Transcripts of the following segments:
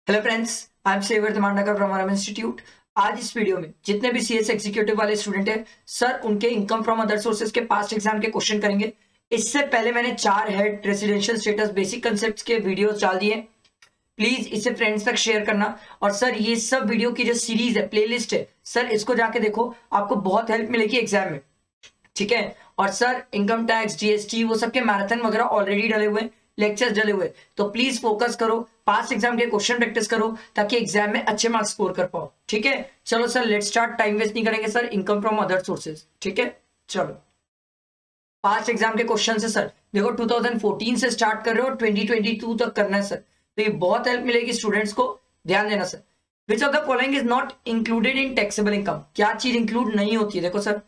Hello friends, I am Sevar Tamandakar from RM institute. आज इस video में जितने भी सीएस एग्जीक्यूटिव वाले स्टूडेंट हैं सर, उनके इनकम फ्रॉम अदर सोर्सेज के पास्ट एग्जाम के क्वेश्चन करेंगे। इससे पहले मैंने 4 head residential status basic concepts के वीडियोस डाल दिए। प्लीज इसे फ्रेंड्स तक शेयर करना। और सर ये सब वीडियो की जो सीरीज है, प्लेलिस्ट है सर, इसको जाके देखो, आपको बहुत हेल्प मिलेगी एग्जाम में। ठीक है। और सर इनकम टैक्स, जीएसटी, वो सबके मैराथन वगैरह ऑलरेडी डले हुए, लेक्चर्स डले हुए। तो प्लीज फोकस करो, पास्ट एग्जाम के क्वेश्चन प्रैक्टिस करो ताकि एग्जाम में अच्छे मार्क्स स्कोर कर पाओ। ठीक है, चलो sir let's start. Time waste नहीं करेंगे sir. Income from other sources. ठीक है, चलो पास्ट एग्जाम के क्वेश्चन है सर। देखो 2014 से स्टार्ट कर रहे हो, 2022 तक करना है सर। तो ये बहुत हेल्प मिलेगी स्टूडेंट्स को। ध्यान देना sir. Which of the following is not included in taxable income? क्या चीज इंक्लूड नहीं होती है? देखो sir,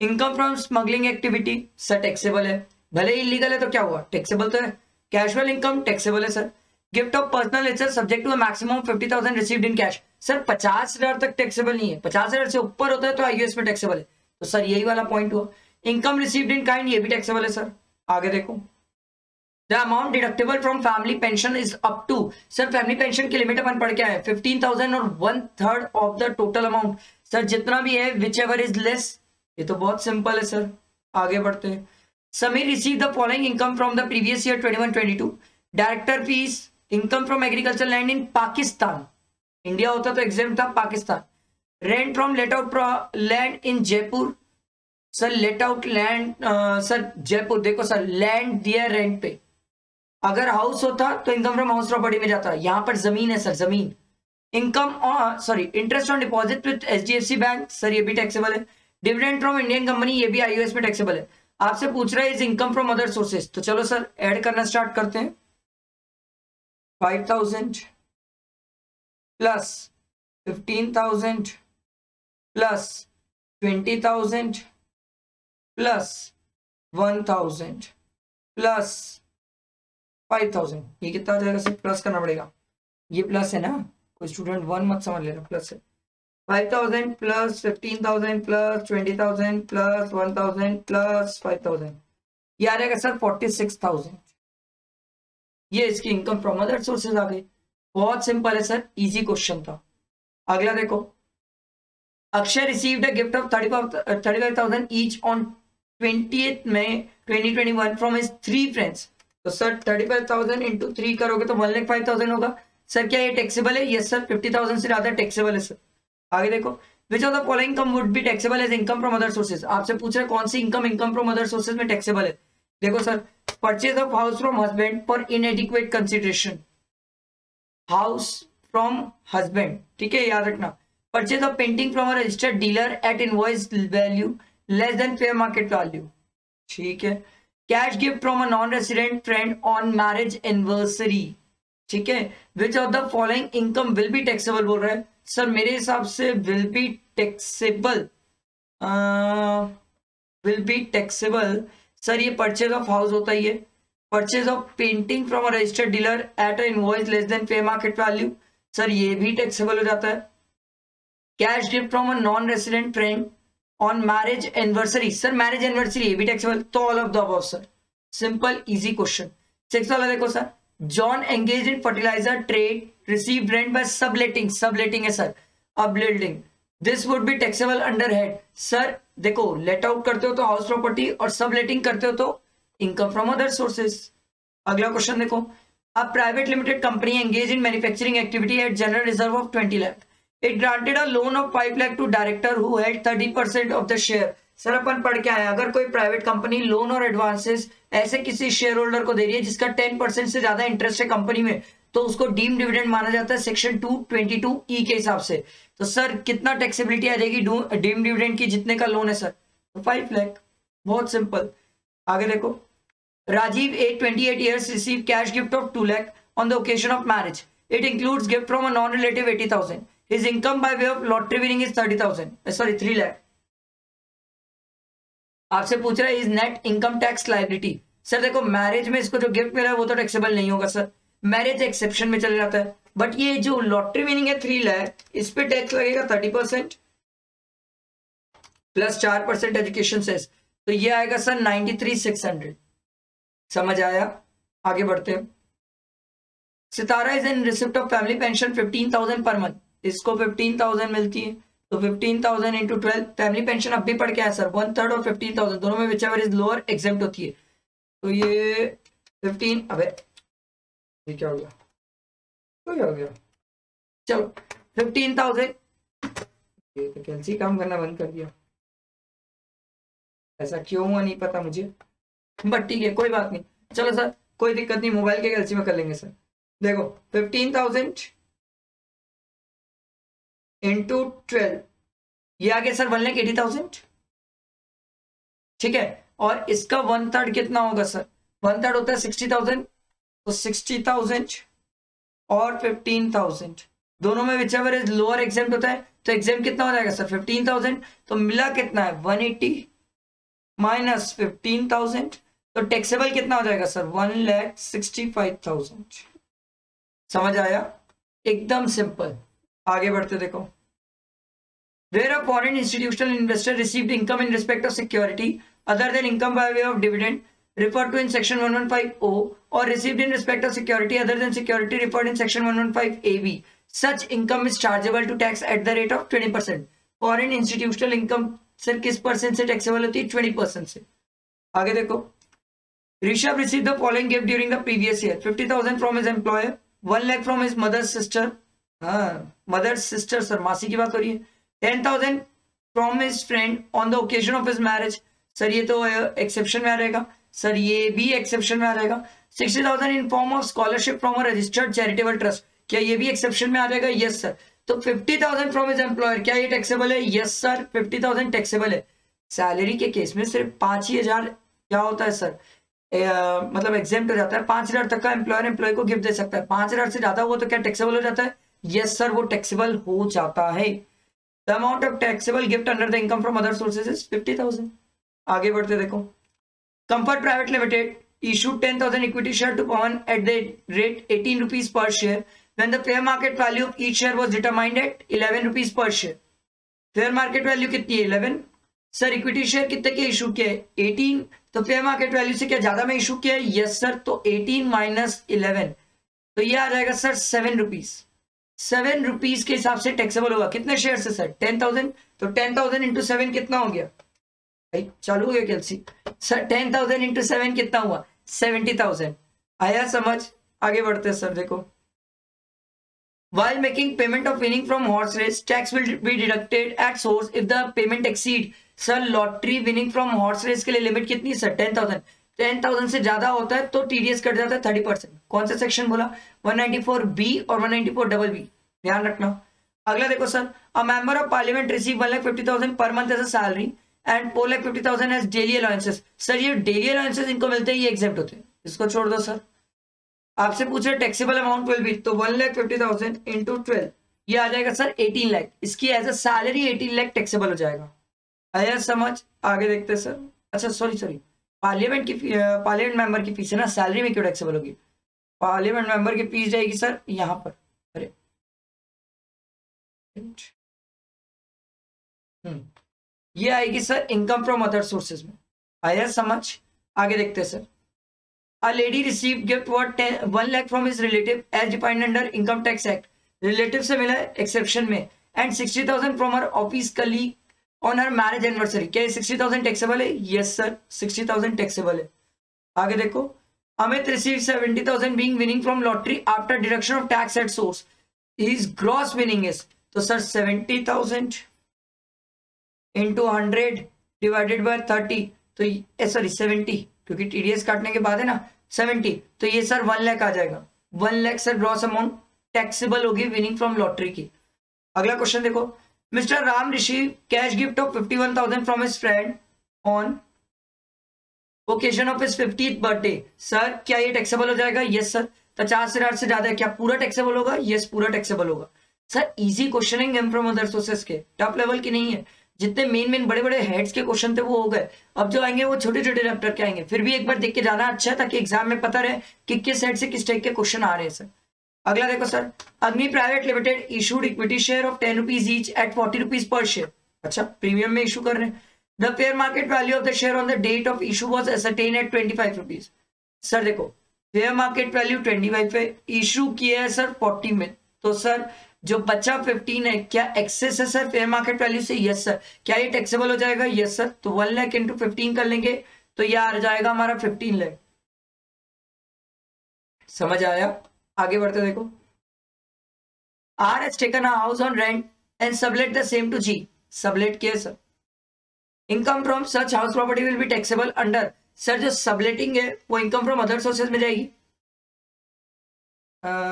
income from smuggling activity sir taxable है, भले ही इलीगल है तो क्या हुआ, टैक्सेबल तो है। कैजुअल इनकम टैक्सेबल है sir. Gift of personal nature subject to maximum 50,000 received in cash sir 50,000 तक टैक्सेबल नहीं है। 50,000 से ऊपर होता है तो आईयूएस में टैक्सेबल है। तो सर यही वाला पॉइंट हुआ। इनकम रिसीव्ड इन काइंड ये भी टैक्सेबल है सर। आगे देखो, the amount deductible from family pension is up to sir, family pension की लिमिट अपन पढ़ के आए 15,000 और 1/3 of the total amount sir, जितना भी है विच एवर इज लेस। ये तो बहुत सिंपल है सर। आगे बढ़ते हैं। Sameer receive the following income from the previous year 21-22। Director fees, income from agriculture land in Pakistan. India होता तो एग्जाम था, Pakistan. Rent from let out land in Jaipur sir, let out land sir Jaipur. देखो सर, लैंड दिया rent पे, अगर house होता तो income from house property में जाता। यहां पर जमीन है सर, जमीन। Income sorry interest on deposit with HDFC bank sir, ये भी टैक्सेबल है। डिविडेंड फ्रॉम इंडियन कंपनी ये भी आईयूएस में टैक्सेबल है। आपसे पूछ रहा है is income from other sources, तो चलो सर ऐड करना स्टार्ट करते हैं। 5,000 प्लस 15,000 प्लस 20,000 प्लस 1,000 प्लस 5,000। ये कितना आ जाएगा सर? प्लस करना पड़ेगा, ये प्लस है ना, कोई स्टूडेंट वन मत समझ लेना, प्लस है। 5,000 प्लस 15,000 प्लस 20,000 प्लस 1,000 प्लस 5,000, ये आ जाएगा सर 46,000। ये इसकी इनकम फ्रॉम अदर सोर्सेज आ गई। बहुत सिंपल है सर, इजी क्वेश्चन था। अगला देखो, Akshay received a gift of 35,000 each on 20th May 2021 from his 3 friends. तो सर 35,000 इंटू 3 करोगे तो 1,05,000 होगा। सर क्या ये टैक्सेबल है? यस सर, 50,000 से ज्यादा टैक्सेबल है सर। आगे देखो, which of the following income would be taxable as income from other sources? आपसे पूछ रहे कौन सी इनकम फ्रॉम अदर सोर्सेज में टैक्सेबल है। देखो sir, purchase of house from husband for inadequate consideration, house from husband, ठीक है, याद रखना। Purchase of painting from a registered dealer at invoice value less than fair market value, ठीक है। Cash gift from a non resident friend on marriage anniversary, ठीक है। विच of the following income will be taxable बोल रहा है sir, मेरे हिसाब से will be taxable, will be taxable sir, ये परचेज ऑफ हाउस होता है, ये purchase of painting from a registered dealer at a invoice less than fair market value sir, ये भी टैक्सेबल हो जाता है। Cash gift from a non resident friend on marriage anniversary sir, marriage anniversary ये भी टैक्सेबल। तो all of the above sir, simple easy question. 6 वाला देखो sir, John engage in fertilizer trade receive rent by subletting, subletting है sir, of building, this would be taxable under head sir. देखो let out करते हो तो house property और subletting करते हो तो इनकम फ्रॉम अदर सोर्सेज। अगला क्वेश्चन देखो, a private limited company engage in manufacturing activity at general reserve of 20 lakh, it granted a loan of 5 lakh to director who had 30% of the share sir, अपन पढ़ के आए अगर कोई प्राइवेट कंपनी लोन और advances ऐसे किसी शेयर होल्डर को दे रही है जिसका 10% से ज्यादा इंटरेस्ट है कंपनी में, तो उसको डीम डिविडेंड माना जाता है सेक्शन 222E के हिसाब से। तो सर कितना टैक्सेबिलिटी आ जाएगी डीम डिविडेंड की, जितने का लोन है सर? तो 5 लाख। बहुत सिंपल। आगे देखो, Rajiv as 28 years received cash gift of 2 lakh on the occasion of marriage. It includes gift from a non-relative 80,000. His income by way of lottery winning is 30,000. Sorry, 3 lakh. आपसे पूछ रहा है is net income tax liability sir, देखो marriage में इसको जो gift मिला है वो तो टैक्सेबल नहीं होगा सर, मैरिज एक्सेप्शन में चले जाता है। बट ये जो लॉटरी विनिंग है 3 लाख, इस पे टैक्स लगेगा 30% प्लस 4% एजुकेशन सेस, तो ये आएगा सर 93,600। समझ आया? आगे बढ़ते हैं। Sitara is in receipt of family pension 15,000 per month, इसको 15,000 मिलती है, तो 15,000 इंटू 12, फैमिली पेंशन अब भी पढ़ के आया सर 1/3 और 15,000 दोनों में which ever is lower exempt होती है, तो ये 15, अबे ये क्या हो गया, चलो 15,000, ये तो कैलसी काम करना बंद कर दिया, ऐसा क्यों हुआ नहीं पता मुझे, बट ठीक है कोई बात नहीं, चलो सर कोई दिक्कत नहीं, मोबाइल के कैलसी में कर लेंगे सर। देखो 15,000 इंटू 12, ये आ गया सर 1,80,000, ठीक है, और इसका 1/3 कितना होगा सर, 1/3 होता है 60,000, तो 60,000 और 15,000 दोनों में which ever is lower exempt होता है, तो एग्जेम्प्ट कितना हो जाएगा सर 15,000, तो मिला कितना है 180 माइनस 15,000, तो टैक्सेबल कितना हो जाएगा सर 1,65,000। समझ आया, एकदम सिंपल। आगे बढ़ते देखो, where a foreign institutional investor received income in respect of security other than income by way of dividend referred to in section 115O or received in respect of security other than security referred in section 115AB, such income is chargeable to tax at the rate of 20%। foreign institutional income sir किस percent से taxable होती है, 20% से। आगे देखो, Rishabh receive the following gift during the previous year, 50,000 from his employer, 1 lakh from his mother sister, हाँ mother sister sir मासी की बात हो रही है, 10,000 from his friend on the occasion of his marriage, sir ये तो एक्सेप्शन में आ रहेगा सर, ये भी एक्सेप्शन में आ रहेगा। 60,000 in form of scholarship from a registered charitable trust, क्या ये भी एक्सेप्शन में आ जाएगा, यस सर। तो 50,000 फ्रॉम हिज एम्प्लॉयर, क्या ये टैक्सेबल है, यस सर 50,000 टैक्सेबल है। सैलरी के केस में सिर्फ 5,000 क्या होता है सर, मतलब एग्जेम्प्ट हो जाता है, 5,000 तक का एम्प्लॉयर एम्प्लॉय को गिफ्ट दे सकता है, 5,000 से ज्यादा हुआ तो क्या टैक्सेबल हो जाता है, यस सर वो टैक्सेबल हो जाता है। The amount of taxable gift under the income from other sources is 50,000। आगे बढ़ते देखो, comfort private limited issued 10,000 equity share to Pawan at the rate 18 rupees per share when the fair market value of each share was determined at 11 rupees per share। Fair market value कितनी है 11, sir equity share कितने के issue किया है 18, तो fair market value से क्या ज्यादा में इशू किया है, यस सर, तो 18 माइनस 11, तो ये आ जाएगा सर 7 रुपीज। 7 रुपीज के हिसाब से टैक्सेबल होगा, कितने शेयर से सर 10,000, तो 10,000 इंटू 7 कितना हो गया भाई, चालू हो गया कैलसी सर, 10,000 इंटू 7 कितना हुआ 70,000। आया समझ, आगे बढ़ते हैं सर। देखो, while making payment of winning from horse race, tax will be deducted at source if the payment exceed, sir lottery winning from horse race के लिए लिमिट कितनी सर 10,000, 10,000 से ज्यादा होता है तो टीडीएस कट जाता है 30%। कौन सा सेक्शन बोला, 194B और 194BB, ध्यान रखना। अगला देखो sir, a member of parliament receive 1,50,000 पर month as a salary and 4,50,000 as daily allowances, sir ये डेली अलाउंसेस इनको मिलते हैं, ये एग्जेम्प्ट होते हैं, इसको छोड़ दो सर। आपसे पूछ रहे टैक्सेबल अमाउंट विल बी, तो 1,50,000 इंटू 12 ये आ जाएगा सर 18 लाख, इसकी as a salary 18 lakh taxable हो जाएगा। आया समझ, आगे देखते हैं सर। अच्छा सॉरी, पार्लियामेंट की पार्लियामेंट मेंबर की फीस है ना, सैलरी में क्यों टैक्सेबल होगी, पार्लियामेंट मेंबर की फीस जाएगी सर यहाँ पर, अरे ये आएगी sir income from other sources में। आया समझ, आगे देखते हैं sir. A lady received gift worth 1 lakh from his relative as defined under Income Tax Act, relative से मिला एक्सेप्शन में, and 60,000 from her office colleague on her marriage anniversary, क्या ये 60,000 टैक्सेबल है, यस सर 60,000 टैक्सेबल है। आगे देखो, Amit receive 70,000 being winning from lottery after deduction of tax at source, his gross winning is, तो सर 70,000 इंटू 100 डिवाइडेड बाय 30, तो sorry 70, क्योंकि TDS काटने के बाद है ना 70, तो ये सर 1 लाख आ जाएगा, 1 lakh sir gross amount taxable होगी विनिंग फ्रॉम लॉटरी की। अगला क्वेश्चन देखो, mister Ram receive cash gift of 51,000 from his friend on occasion of his 50th birthday, sir क्या ये टैक्सेबल हो जाएगा, यस सर। 50,000 से ज्यादा क्या पूरा टैक्सेबल होगा, यस पूरा टैक्सेबल होगा। सर इजी क्वेश्चन है फ्रॉम अदर सोर्सेस के, टॉप लेवल की नहीं है, जितने मेन बड़े बड़े हेड्स के क्वेश्चन थे वो हो गए, अब जो आएंगे वो छोटे छोटे चैप्टर के आएंगे, फिर भी एक बार देख के जाना अच्छा है ताकि एग्जाम में पता रहे कि किस हेड से किस टाइप के क्वेश्चन आ रहे हैं सर। अगला देखो sir, Agni private limited issued equity share of 10 rupees each at 40 rupees per share, अच्छा प्रीमियम में इशू कर रहे हैं। The fair market value of the share on the date of issue was ascertained at 25 rupees, sir देखो fair market value 25 है, issue किया है sir 40 में, तो सर जो बचा 15 है क्या एक्सेस है सर फेयर मार्केट वैल्यू से? Yes sir. क्या ये टैक्सेबल हो जाएगा? Yes sir. तो 1 लाख इंटू 15 कर लेंगे तो ये आ जाएगा हमारा 15 लाख। समझ आया? आगे बढ़ते देखो। R has taken a house on rent and sublet the same to G. Sublet किया sir. Income from such house property will be taxable under, sir जो सबलेटिंग है वो इनकम फ्रॉम अदर सोर्सेज में जाएगी।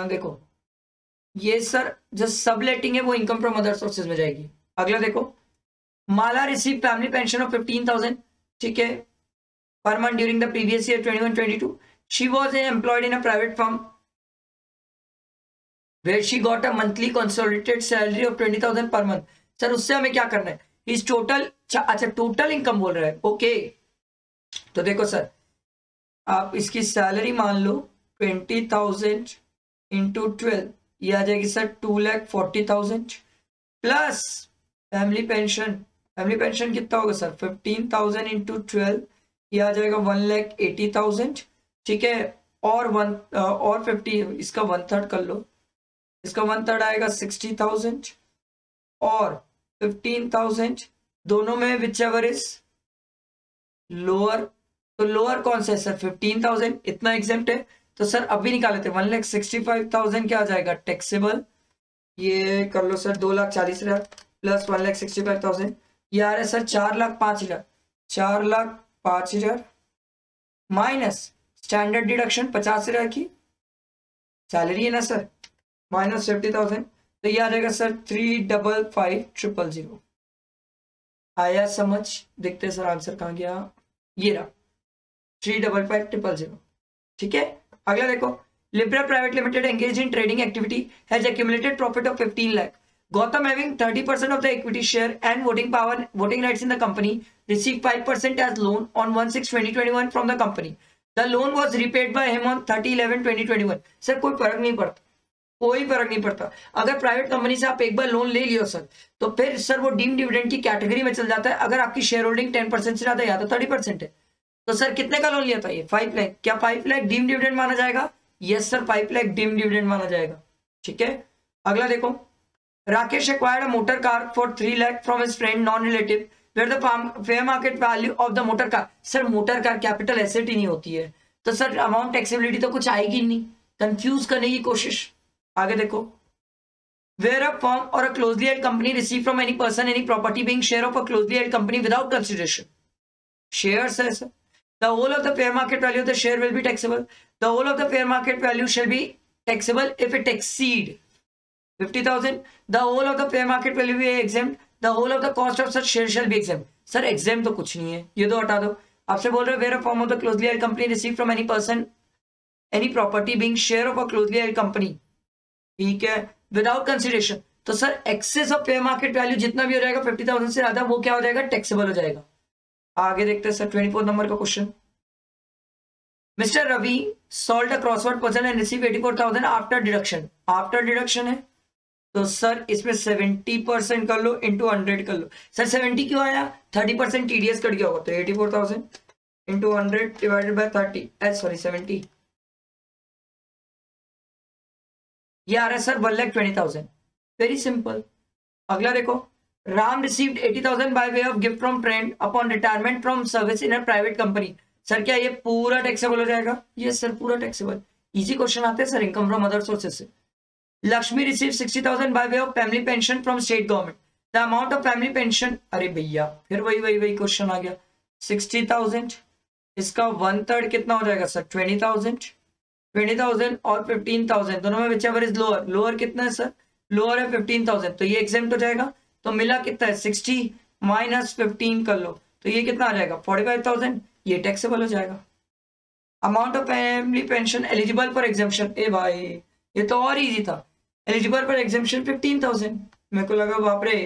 देखो ये सर जो subletting है वो इनकम फ्रॉम अदर सोर्सेज में जाएगी। अगला देखो, माला रिसीव फैमिली पेंशन ऑफ 15,000, ठीक है, per month during the previous year 21-22। She was employed in a private firm where she got a monthly consolidated salary of 20,000 per month। Sir उससे हमें क्या करना है? इस टोटल, अच्छा टोटल इनकम बोल रहा है, ओके। तो देखो सर आप इसकी सैलरी मान लो 20,000 इंटू 12, ये आ जाएगी sir 2,40,000 plus family pension. Family pension कितना होगा सर? 15,000 इंटू 12, ये आ जाएगा 1,80,000, ठीक है। और 50, इसका 1/3 कर लो, इसका 1/3 आएगा 60,000 और 15,000, दोनों में विच एवर इज लोअर। तो लोअर कौन सा है सर? 15,000, इतना एग्जेम्प्ट है। तो सर अभी निकाले थे 1,65,000 क्या आ जाएगा टैक्सेबल? ये कर लो सर 2,40,000 प्लस 1,65,000, ये आ रहा है सर 4,05,000। 4,05,000 माइनस स्टैंडर्ड डिडक्शन 50,000 की सैलरी है ना सर, माइनस 50,000, तो ये आ जाएगा सर 3,55,000। आया समझ? देखते हैं सर आंसर कहाँ गया, ये रहा 3,55,000, ठीक है। अगला देखो, Libra private limited engage in trading activity has accumulated profit of 15 lakh. Gotham having 30% of the equity share and voting power, voting rights in the company, received 5% as loan on 1/6/2021 from the company. The loan was repaid by him on 30/11/2021। Sir कोई फर्क नहीं पड़ता, कोई फर्क नहीं पड़ता। अगर private company से आप एक बार लोन ले लियो सर, तो फिर सर वो डीम डिविडेंड की कैटेगरी में चल जाता है। अगर आपकी शेयर होल्डिंग 10% से ज्यादा या तो 30% है, तो सर कितने का लोन लिया था? ये 5 लाख। क्या 5 लाख डीम डिविडेंड माना जाएगा? Yes sir 5 lakh deem dividend माना जाएगा, ठीक है। अगला देखो, Rakesh acquired a motor car for 3 lakh from his friend non-relative where the fair market value of the motor car। Sir motor car capital asset ही नहीं होती है, तो सर अमाउंट टैक्सेबिलिटी तो कुछ आएगी नहीं, कंफ्यूज करने की कोशिश। आगे देखो, where a firm or a closely held company receive from any person any property being share of a closely held company without consideration। shares है sir. the whole of the fair market value of the share will be taxable। the whole of the fair market value shall be taxable if it exceed 50,000। the whole of the fair market value will be exempt। the whole of the cost of such share shall be exempt। Sir exempt तो कुछ नहीं है, ये तो हटा दो। आपसे बोल रहे हैं where a firm of the closely held company receive from any person any property being share of a closely held company, ठीक है, विदाउट कंसिडरेशन। तो sir excess of fair market value जितना भी हो जाएगा 50,000 से ज्यादा, वो क्या हो जाएगा? टैक्सेबल हो जाएगा। आगे देखते हैं सर 24 नंबर का question. Mister Ravi solve the crossword puzzle and receive 84,000 after deduction. After deduction है तो सर इसमें 70% कर लो इंटू 100 कर लो। सर 70 क्यों आया? 30% टीडीएस कट गया होगा, तो 84,000 इंटू 100 डिवाइडेड बाय 30, सॉरी 70, ये आ रहा है सर 1,20,000। Very simple. अगला देखो, Ram received 80,000 by way of gift from friend upon retirement from service in a private company. Sir क्या ये पूरा टैक्सेबल हो जाएगा? यस सर पूरा टैक्सेबल। इजी क्वेश्चन आते हैं sir income from other sources से। Lakshmi receive 60,000 by way of family pension from state government. The amount of family pension, अरे भैया फिर वही क्वेश्चन आ गया। 60,000, इसका 1/3 कितना हो जाएगा सर? 20,000। 20,000 और 15,000 दोनों में विचएवर इज लोअर। लोअर कितना है सर? लोअर है 15,000, तो ये एग्जेम्प्ट हो जाएगा। तो मिला कितना है? 60 माइनस 15 कर लो, तो ये कितना आ जाएगा? 45,000, ये टैक्सेबल हो जाएगा। Amount of family pension eligible for exemption, ए भाई ये तो और इजी था। एलिजिबल फॉर एग्जेम्पशन 15,000, मेरे को लगा बाप रे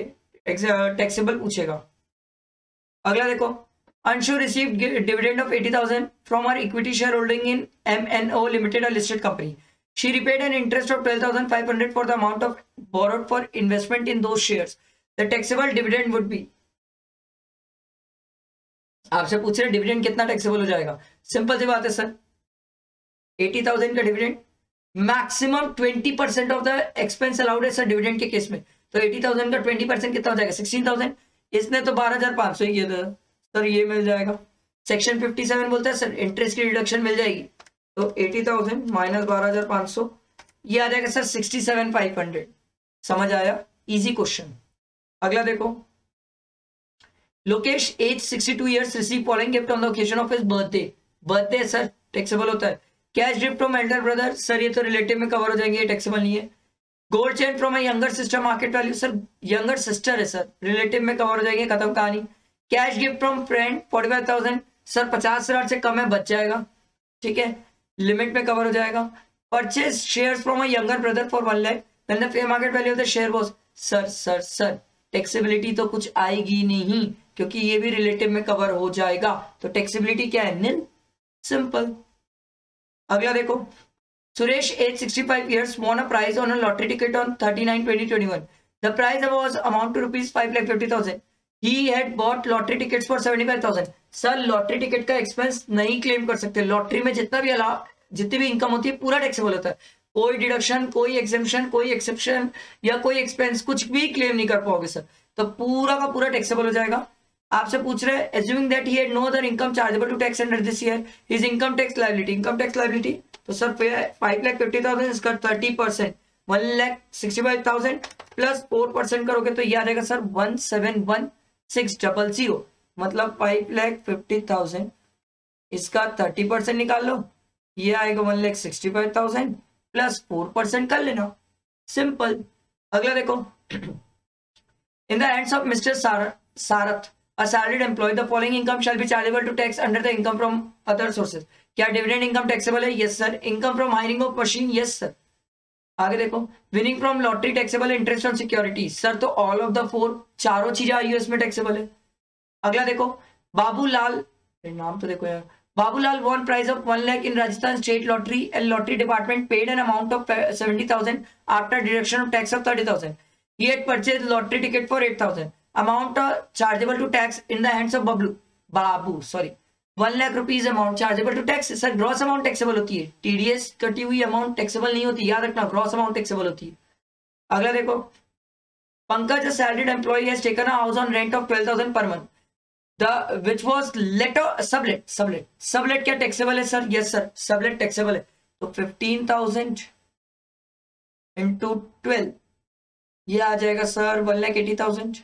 टैक्सेबल पूछेगा। अगला देखो, Anshu received dividend of 80,000 from her equity shareholding in MNO Limited, a listed company. She repaid an interest of 12,500 for the amount of borrowed for investment in those shares. The taxable dividend would be, आपसे पूछ रहे dividend कितना taxable हो जाएगा? Simple सी बात है sir, 80,000 का dividend, maximum 20% of the expense allowed है सर डिविडेंड के केस में। तो 80,000 का 20% कितना हो जाएगा 16,000। इसने तो 12,500 ही किया था सर, ये मिल जाएगा। सेक्शन 57 बोलता है सर इंटरेस्ट की रिडक्शन मिल जाएगी। तो 80,000 माइनस 12,500 ये आ जाएगा सर 67,500। समझ आया, इजी क्वेश्चन। अगला देखो, Lokesh age 62 years receive following gift on the occasion of his birthday. Birthday sir taxable होता है। Cash gift from elder brother, sir ये तो रिलेटिव में कवर हो जाएंगे, ये टैक्सेबल नहीं है। Gold chain from a younger sister market value, sir younger sister है सर, रिलेटिव में कवर हो जाएंगे, खत्म कहानी। Cash gift from friend 45,000, sir 50,000 से कम है, बच जाएगा, ठीक है, लिमिट में कवर हो जाएगा। Purchase shares from a younger brother for 1 lakh, then the fair market value of the share was, sir taxability तो कुछ आएगी नहीं क्योंकि ये भी रिलेटिव में कवर हो जाएगा। तो टैक्सेबिलिटी क्या है, निल, सिंपल। अगला देखो, Suresh as 65 years won a prize on a lottery ticket on 39/20/21. The prize was amount to rupees 5,50,000. He had bought lottery tickets for 75,000. Sir lottery ticket का एक्सपेंस नहीं क्लेम कर सकते। लॉटरी में जितना भी अलाउ, जितनी भी इनकम होती है पूरा टैक्सेबल होता है। कोई डिडक्शन, कोई एग्जेम्पशन, कोई एक्सेप्शन या कोई एक्सपेंस कुछ भी क्लेम नहीं कर पाओगे सर। तो पूरा का पूरा टैक्सेबल हो जाएगा। आपसे पूछ रहे हैं assuming that he had no other income chargeable to tax under this year, his income tax liability, income tax liability, तो सर 5,50,000 इसका 30% 1,65,000 प्लस 4% करोगे तो ये आ जाएगा सर 1,71,600, मतलब 5,50,000 इसका 30% निकाल लो, ये आएगा 1,65,000 प्लस 4% कर लेना, सिंपल। अगला देखो, इन the hands of mister Sarath a salaried employee, the following income shall be chargeable to tax under the income from other sources. क्या डिविडेंड इनकम टैक्सेबल है? Yes sir. Income from hiring of machine, yes sir. आगे देखो, winning from lottery taxable, interest on security, sir तो all of the 4 चारों चीजें US में taxable है। अगला देखो, बाबूलाल, नाम तो देखो यार, Babulal won prize of 1 lakh in Rajasthan state lottery and lottery department paid an amount of 70,000 after deduction of tax of 30,000. He had purchased lottery ticket for 8,000. Amount chargeable to tax in the hands of Babu 1 lakh rupees amount chargeable to tax. Sir gross amount taxable होती है, TDS कटी हुई amount taxable नहीं होती, याद रखना, gross amount taxable होती है। अगला देखो, Pankaj a salaried employee has taken a house on rent of 12,000 per month, the which was sublet क्या टैक्सेबल है sir? Yes sir, sublet taxable है। तो 15,000 इंटू 12 ये आ जाएगा सर 1,80,000।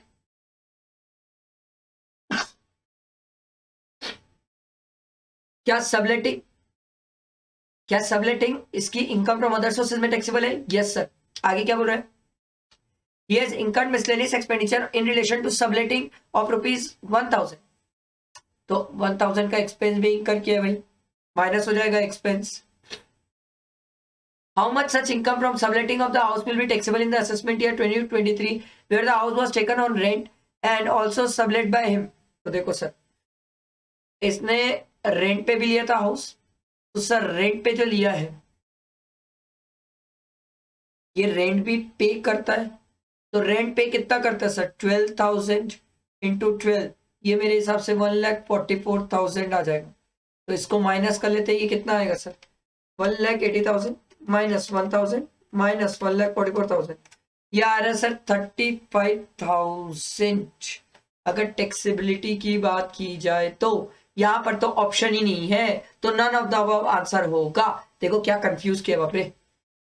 क्या सबलेटिंग इसकी इनकम फ्रॉम अदर सोर्सेज में टैक्सेबल है? Yes sir. आगे क्या बोल रहा है? He has incurred miscellaneous expenditure in relation to subletting of ₹1,000. तो 1,000 का एक्सपेंस भी इंकर किया भाई, माइनस हो जाएगा expense. How much such income from subletting of the house will be taxable in the assessment year 2023 where the house was taken on rent and also sublet by him? तो देखो sir, इसने rent पे भी लिया था house, तो sir rent पे जो लिया है ये रेंट भी पे करता है। तो रेंट पे कितना करता है सर? 12,000 इंटू 12, ये मेरे हिसाब से 1,44,000 आ जाएगा। तो इसको माइनस कर लेते हैं, ये कितना आएगा सर? 1,80,000 माइनस 1,000 माइनस 1,44,000, ये आ रहा है सर 35,000। अगर टैक्सेबिलिटी की बात की जाए तो यहाँ पर तो ऑप्शन ही नहीं है, तो none of the above answer होगा। देखो क्या कंफ्यूज किया बाप रे।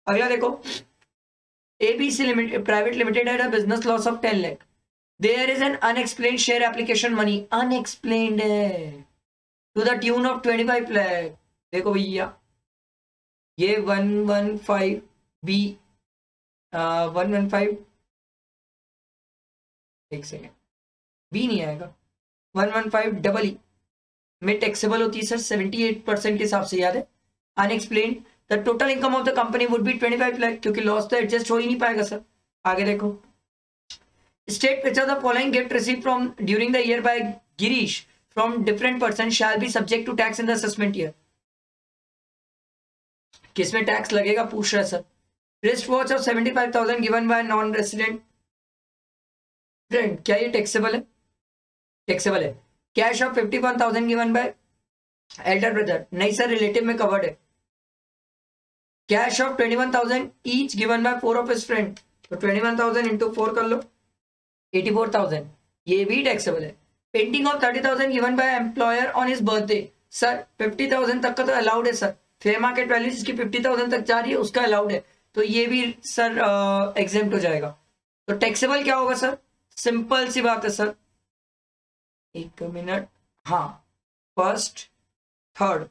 अगला देखो, ABC Limited Private Limited had a business loss of 10 lakh. There is an unexplained share application money, unexplained है, to the tune of 25 lakh। देखो भैया, ये 115B 115, एक सेकेंड, बी नहीं आएगा, 115EE में टैक्सेबल होती है सर 78% के हिसाब से, याद है। Unexplained, the total income of the company would be 25 lakh, क्योंकि लॉस तो एडजस्ट हो ही नहीं पाएगा सर। आगे देखो, state which of the following gift received from during the year by Girish from different person shall be subject to tax in the assessment year। किसमें tax लगेगा पूछ रहा है sir. Wrist watch of 75,000 given by non resident friend, क्या ये taxable है? Taxable है। Cash of 51,000 given by Elder brother, नहीं सर, रिलेटिव में कवर्ड है। Cash of 21,000 each given by 4 of his friend, तो 21,000 इंटू 4 कर लो, 84,000, ये भी टैक्सेबल है। Painting of 30,000 given by employer on his birthday, sir 50,000 तक का तो अलाउड है सर, फेयर मार्केट वैल्यू जिसकी 50,000 तक जा रही है उसका अलाउड है, तो ये भी सर एग्जेम्प्ट हो जाएगा। तो टैक्सेबल क्या होगा सर, सिंपल सी बात है सर, एक मिनट, हाँ, फर्स्ट, थर्ड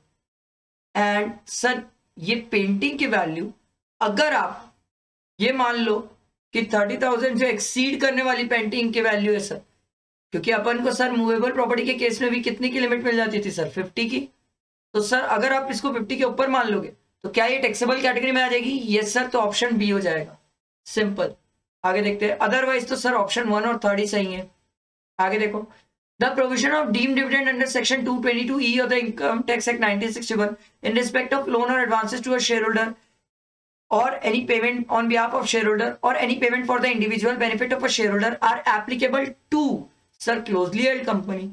एंड सर ये पेंटिंग की वैल्यू अगर आप ये मान लो कि 30,000 जो एक्सीड करने वाली पेंटिंग की वैल्यू है सर, क्योंकि अपन को सर मूवेबल प्रॉपर्टी के केस में भी कितने की लिमिट मिल जाती थी सर, 50 की, तो सर अगर आप इसको 50 के ऊपर मान लोगे तो क्या ये टैक्सेबल कैटेगरी में आ जाएगी, यस सर, तो ऑप्शन बी हो जाएगा, सिंपल। आगे देखते हैं, अदरवाइज तो सर ऑप्शन 1 और 3 ही सही है। आगे देखो, the provision of deemed dividend under section 222E of the income tax act 1961 in respect of loan और advances to a share holder or any payment on behalf of shareholder or any payment for the individual benefit of a shareholder are applicable to sir closely held company,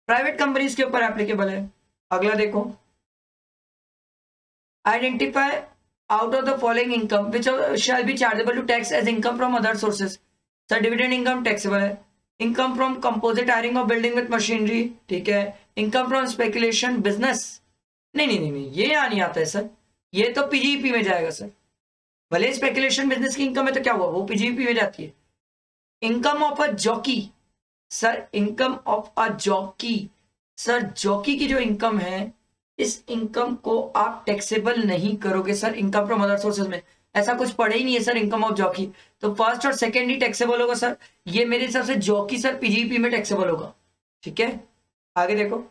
private companies के ऊपर applicable है। अगला देखो, identify out of the following income which shall be chargeable to tax as income from other sources, sir dividend income taxable है, income from composite hiring of building with machinery, ठीक है, income from speculation business, नहीं, ये यहाँ नहीं आता है sir, ये तो पीजीपी में जाएगा सर, भले स्पेकुलेशन बिजनेस की इनकम है तो क्या हुआ, वो पीजीपी में जाती है। Income of a jockey, sir income of a jockey, sir jockey की जो इनकम है इस इनकम को आप टैक्सेबल नहीं करोगे sir income from other sources में, ऐसा कुछ पढ़े ही नहीं है सर इनकम ऑफ जॉकी, तो फर्स्ट और सेकेंड ही टैक्सेबल होगा सर, ये मेरे हिसाब से जॉकी सर पीजीपी में टैक्सेबल होगा, ठीक है। आगे देखो,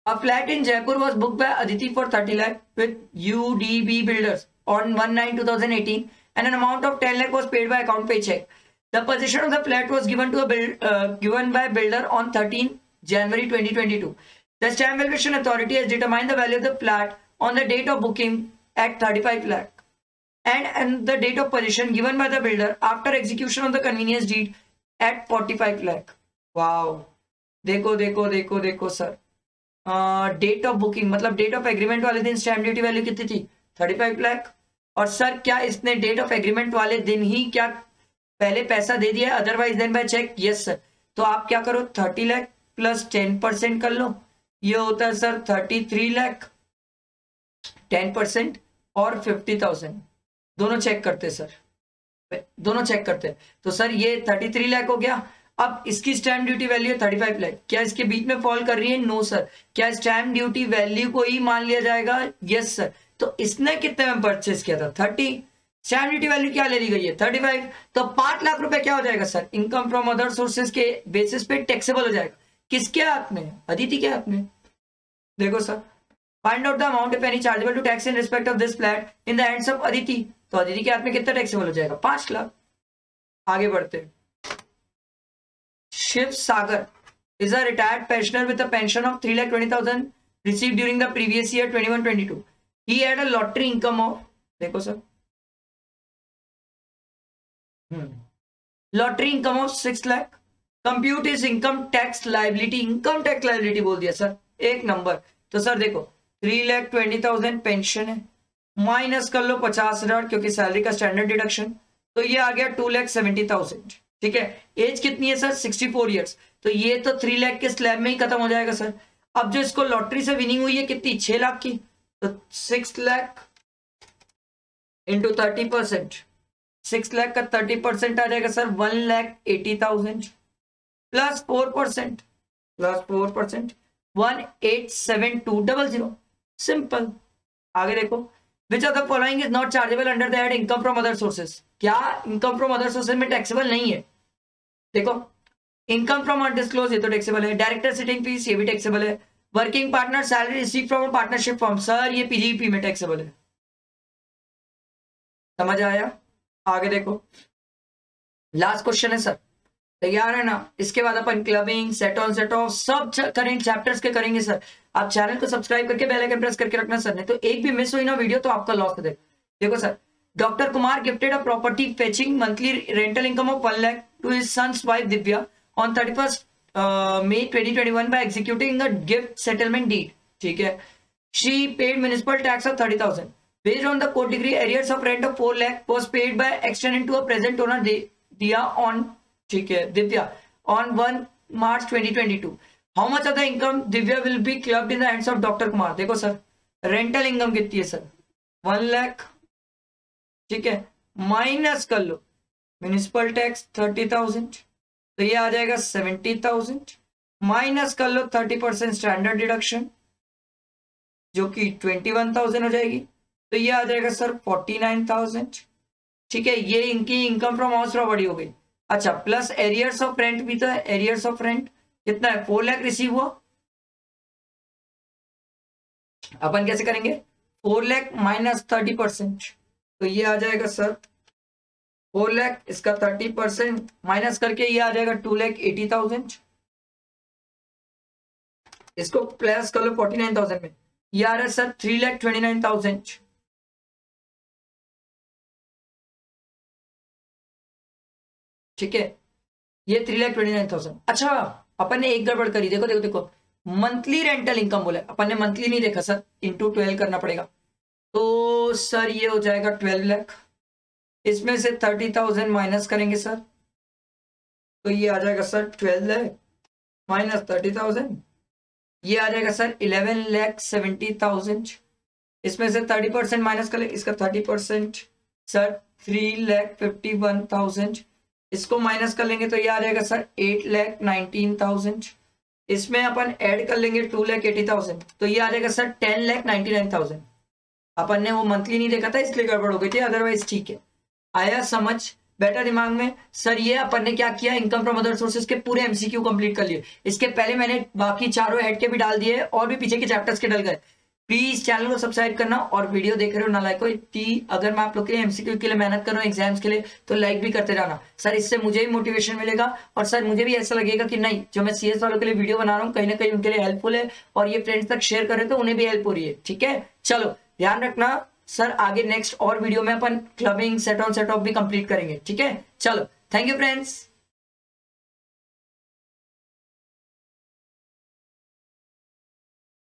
a flat in Jaipur was booked by Aditi for 30 lakh with UDB Builders on 1/9/2018 and an amount of 10 lakh was paid by account pay check. The possession of the flat was given by builder on 13 January 2022. The Stamp Valuation Authority has determined the value of the flat on the date of booking at 35 lakh and the date of possession given by the builder after execution of the convenience deed at 45 lakh. Wow! देखो sir, date of booking मतलब date of agreement वाले दिन stamp duty value कितनी थी, 35 लाख, और sir क्या इसने date of agreement वाले दिन ही क्या पहले पैसा दे दिया, otherwise then by cheque, yes sir, तो आप क्या करो 30 लाख प्लस 10% कर लो, ये होता है सर 33 लाख, 10% और 50,000 दोनों चेक करते सर, दोनों चेक करते, तो सर ये 33 लाख हो गया। अब इसकी स्टैम्प ड्यूटी वैल्यू 35 लाख, क्या इसके बीच में फॉल कर रही है, नो सर, क्या स्टैम्प ड्यूटी वैल्यू को ही मान लिया जाएगा, यस सर, तो इसने कितने में परचेस किया था 30, स्टैम्प ड्यूटी वैल्यू क्या ले ली गई है 35, तो 5 लाख रुपए क्या हो जाएगा sir income from other sources के बेसिस पे टैक्सेबल हो जाएगा, किसके हाथ में, अदिति के हाथ में। देखो sir, find out the amount if any chargeable to tax in respect of this flat in the hands of Aditi, तो अदिति के हाथ में कितना टैक्सेबल हो जाएगा 5 लाख। आगे बढ़ते हैं, Shiv Sagar is a retired pensioner with a pension of 3,20,000 received during the previous year 21-22. He had a lottery income of, देखो sir, lottery income of 6 lakh. Compute his income tax liability. Income tax liability बोल दिया sir, एक number, तो sir देखो 3,20,000 pension है, minus कर लो 50,000 क्योंकि salary का स्टैंडर्ड डिडक्शन, तो ये आ गया 2,70,000, ठीक है। एज कितनी है सर 64 इयर्स, तो ये तो 3 लाख के स्लैब में ही खत्म हो जाएगा सर। अब जो इसको लॉटरी से विनिंग हुई है कितनी 6 लाख की, तो 6 लाख इंटू 30%, 6 लाख का 30% आ जाएगा सर 1,80,000 प्लस 4%, 1,872,000, सिंपल। आगे देखो, which of the following is not chargeable under the head income from other sources, क्या इनकम फ्रॉम अदर सोर्सेज में टैक्सेबल नहीं है, देखो इनकम फ्रॉम अनडिस्क्लोज ये तो टैक्सेबल है, डायरेक्टर सिटिंग फीस ये भी टैक्सेबल है, working partner salary receive from partnership form, sir ये पीजीपी में टैक्सेबल है, समझ आया। आगे देखो, लास्ट क्वेश्चन है सर, तैयार है ना, इसके बाद अपन clubbing, set on set off सब करेंगे, चैप्टर्स के करेंगे सर। आप चैनल को सब्सक्राइब करके बेल आइकन प्रेस करके रखना सर, नहीं तो एक भी मिस हुई ना वीडियो तो आपका लॉस है। देखो sir, Dr. Kumar gifted a property fetching monthly rental income of 1 lakh to his son's wife Divya on 31st May 2021 by executing a gift settlement deed, ठीक है। She paid municipal tax of 30,000. Based on the court degree, arrears of rent of 4 lakh was paid by extended to a present owner Diya on, ठीक है, Divya on 1 March 2022. How much of the income Divya will be clubbed in the hands of Dr. Kumar? देखो sir, rental income कितनी है sir? 1 lakh, ठीक है, minus कर लो municipal tax 30,000, तो ये आ जाएगा 70,000, माइनस कर लो 30% स्टैंडर्ड डिडक्शन जो कि 21,000 हो जाएगी, तो ये आ जाएगा सर 49,000, ठीक है। ये इनकी इनकम फ्रॉम हाउस प्रॉपर्टी हो गई। अच्छा, प्लस एरियर्स ऑफ रेंट भी तो है। एरियर्स ऑफ रेंट कितना है? 4 लाख रिसीव हुआ। अपन कैसे करेंगे? 4 लाख माइनस 30%, तो ये आ जाएगा सर 4 लाख, इसका 30% माइनस करके ये आ जाएगा 2,80,000। इसको प्लस कर लो 49,000 में, ये आ रहा है सर 3,29,000। ठीक है, ये 3,29,000। अच्छा, अपन ने एक गड़बड़ करी, देखो देखो देखो, मंथली रेंटल इनकम बोला, अपन ने मंथली नहीं देखा सर, इंटू 12 करना पड़ेगा। तो सर ये हो जाएगा 12 लाख, इसमें से 30,000 माइनस करेंगे सर, तो ये आ जाएगा सर 12 लाख माइनस 30,000, ये आ जाएगा सर 11,70,000। इसमें से 30% माइनस कर ले, इसका 30% सर 3,51,000। इसको माइनस कर लेंगे तो ये आ जाएगा सर 8,19,000। इसमें अपन ऐड कर लेंगे 2,80,000, तो ये आ जाएगा सर 10,99,000। अपन ने वो मंथली नहीं देखा था इसलिए गड़बड़ हो गई थी, अदरवाइज ठीक है। आया समझ? बेटा दिमाग में? सर ये अपन ने क्या किया, इनकम फ्रॉम अदर सोर्सेज के पूरे एमसीक्यू कंप्लीट कर लिए। इसके पहले मैंने बाकी चारों हेड के भी डाल दिए और भी पीछे के चैप्टर्स के डल गए। प्लीज चैनल को सब्सक्राइब करना, और वीडियो देख रहे हो ना लाइक हो, अगर मैं आप लोग के लिए एमसीक्यू के लिए मेहनत कर रहा हूँ एग्जाम्स के लिए, तो लाइक भी करते रहना सर, इससे मुझे भी मोटिवेशन मिलेगा और सर मुझे भी ऐसा लगेगा कि नहीं, जो मैं सीएस वालों के लिए वीडियो बना रहा हूँ कहीं ना कहीं उनके लिए हेल्पफुल है, और ये फ्रेंड्स तक शेयर करें तो उन्हें भी हेल्प हो रही है। ठीक है, चलो ध्यान रखना सर, आगे नेक्स्ट और वीडियो में अपन clubbing set on set off भी कंप्लीट करेंगे। ठीक है, चलो थैंक यू फ्रेंड्स।